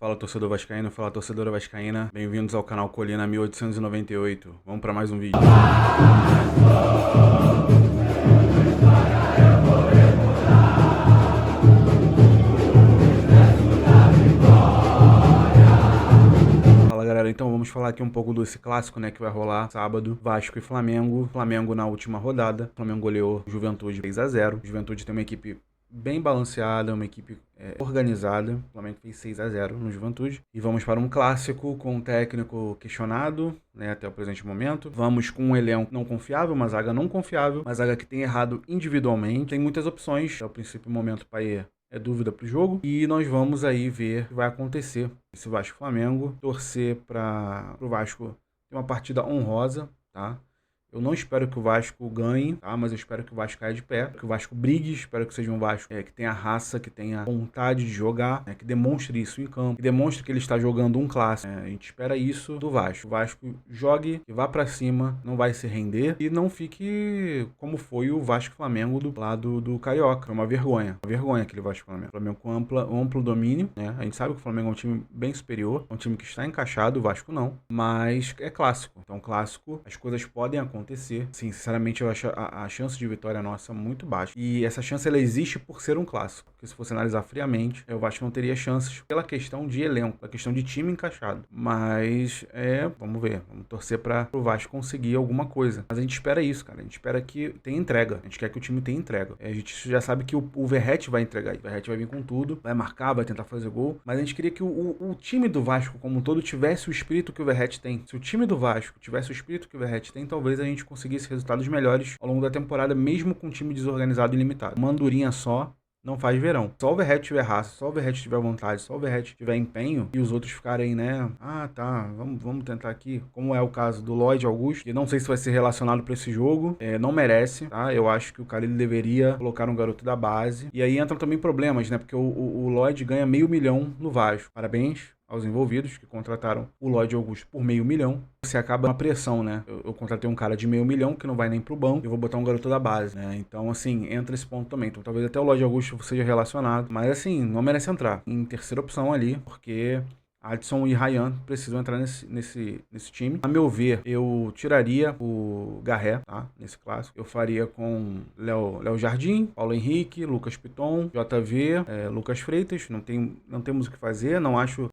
Fala torcedor vascaíno, fala torcedora vascaína, bem-vindos ao canal Colina 1898. Vamos para mais um vídeo. Fala galera, então vamos falar aqui um pouco desse clássico, né, que vai rolar sábado, Vasco e Flamengo. Flamengo na última rodada, Flamengo goleou Juventude 3-0. Juventude tem uma equipe bem balanceada, uma equipe organizada. O Flamengo fez 6-0 no Juventude. E vamos para um clássico com um técnico questionado, né, até o presente momento. Vamos com um elenco não confiável, uma zaga não confiável, uma zaga que tem errado individualmente. Tem muitas opções, ao princípio, momento, Payet é dúvida pro jogo. E nós vamos aí ver o que vai acontecer esse Vasco-Flamengo. Torcer para o Vasco ter uma partida honrosa, tá? Eu não espero que o Vasco ganhe, tá? Mas eu espero que o Vasco caia de pé, que o Vasco brigue, espero que seja um Vasco que tenha raça, que tenha vontade de jogar, né? Que demonstre isso em campo, que demonstre que ele está jogando um clássico. A gente espera isso do Vasco. O Vasco jogue e vá pra cima, não vai se render e não fique como foi o Vasco-Flamengo do lado do Carioca. Foi uma vergonha aquele Vasco-Flamengo. O Flamengo com amplo domínio, né? A gente sabe que o Flamengo é um time bem superior, é um time que está encaixado, o Vasco não, mas é clássico. Então, clássico, as coisas podem acontecer. Sim, sinceramente, eu acho a chance de vitória nossa muito baixa. E essa chance, ela existe por ser um clássico. Porque se fosse analisar friamente, eu acho que não teria chances pela questão de elenco, pela questão de time encaixado. Mas, vamos ver. Vamos torcer para o Vasco conseguir alguma coisa. Mas a gente espera isso, cara. A gente espera que tenha entrega. A gente quer que o time tenha entrega. A gente já sabe que o Verratti vai entregar. O Verratti vai vir com tudo, vai marcar, vai tentar fazer gol. Mas a gente queria que o time do Vasco como um todo tivesse o espírito que o Verratti tem. Se o time do Vasco tivesse o espírito que o Verratti tem, talvez a gente conseguisse resultados melhores ao longo da temporada, mesmo com um time desorganizado e limitado. Uma andorinha só não faz verão. Só o Verratti tiver raça, só o Verratti tiver vontade, só o Verratti tiver empenho e os outros ficarem, né? Ah, tá, vamos tentar aqui. Como é o caso do Lloyd Augusto, que não sei se vai ser relacionado para esse jogo, não merece, tá? Eu acho que o cara ele deveria colocar um garoto da base. E aí entram também problemas, né? Porque o Lloyd ganha R$500 mil no Vasco. Parabéns aos envolvidos que contrataram o Lloyd Augusto por R$500 mil. Você acaba uma pressão, né? Eu contratei um cara de R$500 mil que não vai nem pro banco, eu vou botar um garoto da base, né? Então, assim, entra esse ponto também. Então, talvez até o Lloyd Augusto seja relacionado, mas, assim, não merece entrar em terceira opção ali, porque Adson e Ryan precisam entrar nesse time. A meu ver, eu tiraria o Garré, tá? Nesse clássico. Eu faria com Léo Jardim, Paulo Henrique, Lucas Piton, JV, Lucas Freitas. Não temos o que fazer. Não acho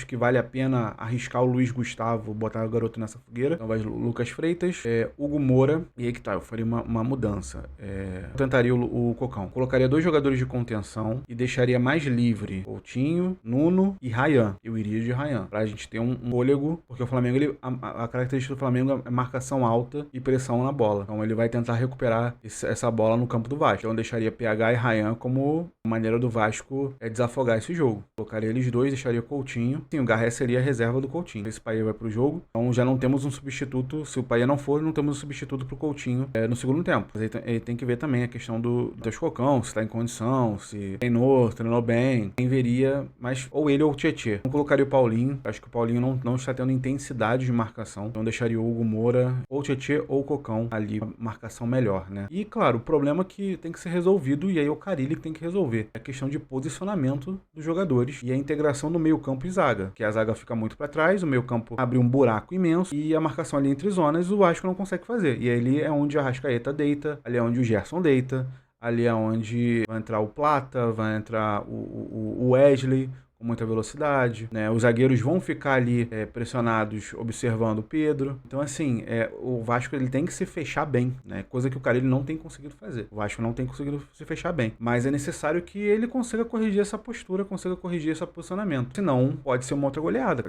que vale a pena arriscar o Luiz Gustavo, botar o garoto nessa fogueira. Então vai Lucas Freitas, Hugo Moura. E aí que tá, eu faria uma mudança. Eu tentaria o Cocão. Colocaria 2 jogadores de contenção e deixaria mais livre Coutinho, Nuno e Ryan. Eu iria de Ryan, pra gente ter um fôlego, porque o Flamengo, a característica do Flamengo é marcação alta e pressão na bola. Então ele vai tentar recuperar essa bola no campo do Vasco. Então eu deixaria PH e Ryan como maneira do Vasco desafogar esse jogo. Colocaria eles dois, deixaria Coutinho. Sim, o Garré seria a reserva do Coutinho. Esse Payet vai pro jogo, então já não temos um substituto. Se o Payet não for, não temos um substituto pro Coutinho no segundo tempo. Mas ele tem que ver também a questão do Cocão, se tá em condição, se treinou bem. Quem veria, mas ou ele ou o Tietê. Não colocaria o Paulinho. Acho que o Paulinho não está tendo intensidade de marcação. Então deixaria o Hugo Moura, ou o Tietê ou o Cocão ali, marcação melhor, né? E claro, o problema que tem que ser resolvido, e aí é o Carille que tem que resolver. É a questão de posicionamento dos jogadores e a integração no meio campo e zaga. Que a zaga fica muito para trás, o meio campo abre um buraco imenso e a marcação ali entre zonas o Vasco não consegue fazer. E ali é onde a Arrascaeta deita, ali é onde o Gerson deita, ali é onde vai entrar o Plata, vai entrar o Wesley com muita velocidade, né? Os zagueiros vão ficar ali pressionados, observando o Pedro. Então, assim, o Vasco ele tem que se fechar bem, né? Coisa que o Carille não tem conseguido fazer. O Vasco não tem conseguido se fechar bem. Mas é necessário que ele consiga corrigir essa postura, consiga corrigir esse posicionamento. Senão, pode ser uma outra goleada,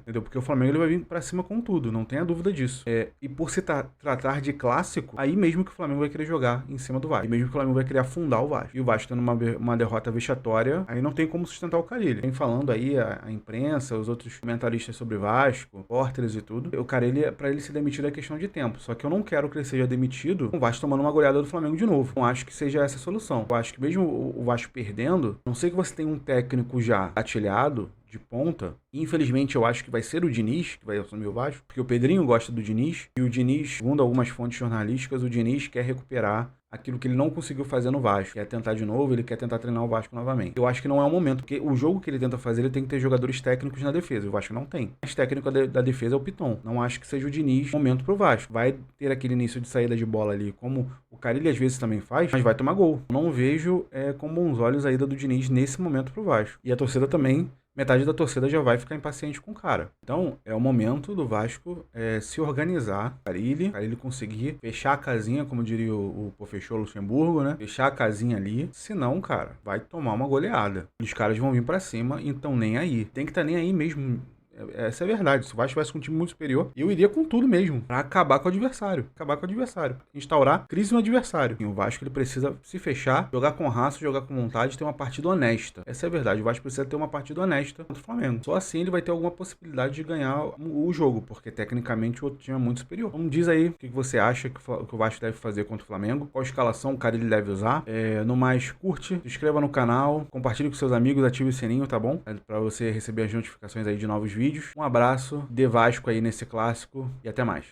entendeu? Porque o Flamengo ele vai vir pra cima com tudo, não tenha dúvida disso. E por se tratar de clássico, aí mesmo que o Flamengo vai querer jogar em cima do Vasco. E mesmo que o Flamengo vai querer afundar o Vasco. E o Vasco tendo uma derrota vexatória, aí não tem como sustentar o Carille. Vem falando aí a imprensa, os outros comentaristas sobre Vasco, repórteres e tudo. O Carille, pra ele ser demitido é questão de tempo. Só que eu não quero que ele seja demitido com o Vasco tomando uma goleada do Flamengo de novo. Não acho que seja essa a solução. Eu acho que mesmo o Vasco perdendo, não sei que você tem um técnico já atilhado, de ponta. Infelizmente, eu acho que vai ser o Diniz que vai assumir o Vasco, porque o Pedrinho gosta do Diniz, e o Diniz, segundo algumas fontes jornalísticas, o Diniz quer recuperar aquilo que ele não conseguiu fazer no Vasco. Quer tentar de novo, ele quer tentar treinar o Vasco novamente. Eu acho que não é o momento, porque o jogo que ele tenta fazer, ele tem que ter jogadores técnicos na defesa. O Vasco não tem. O mais técnico da defesa é o Piton. Não acho que seja o Diniz momento pro Vasco. Vai ter aquele início de saída de bola ali, como o Carille às vezes também faz, mas vai tomar gol. Não vejo com bons olhos a ida do Diniz nesse momento pro Vasco. E a torcida também, metade da torcida já vai ficar impaciente com o cara. Então, é o momento do Vasco se organizar, Carille conseguir fechar a casinha, como diria o fechou Luxemburgo, né? Fechar a casinha ali, senão, cara, vai tomar uma goleada. Os caras vão vir pra cima, então nem aí. Tem que estar nem aí mesmo. Essa é a verdade. Se o Vasco tivesse com um time muito superior, eu iria com tudo mesmo, pra acabar com o adversário. Instaurar crise no adversário. E o Vasco, ele precisa se fechar, jogar com raça, jogar com vontade, ter uma partida honesta. Essa é a verdade. O Vasco precisa ter uma partida honesta contra o Flamengo. Só assim ele vai ter alguma possibilidade de ganhar o jogo, porque tecnicamente o outro time é muito superior. Então diz aí o que você acha que o Vasco deve fazer contra o Flamengo, qual escalação o cara ele deve usar. No mais, curte, se inscreva no canal, compartilhe com seus amigos, ative o sininho, tá bom? Pra você receber as notificações aí de novos vídeos. Um abraço, dê Vasco aí nesse clássico e até mais.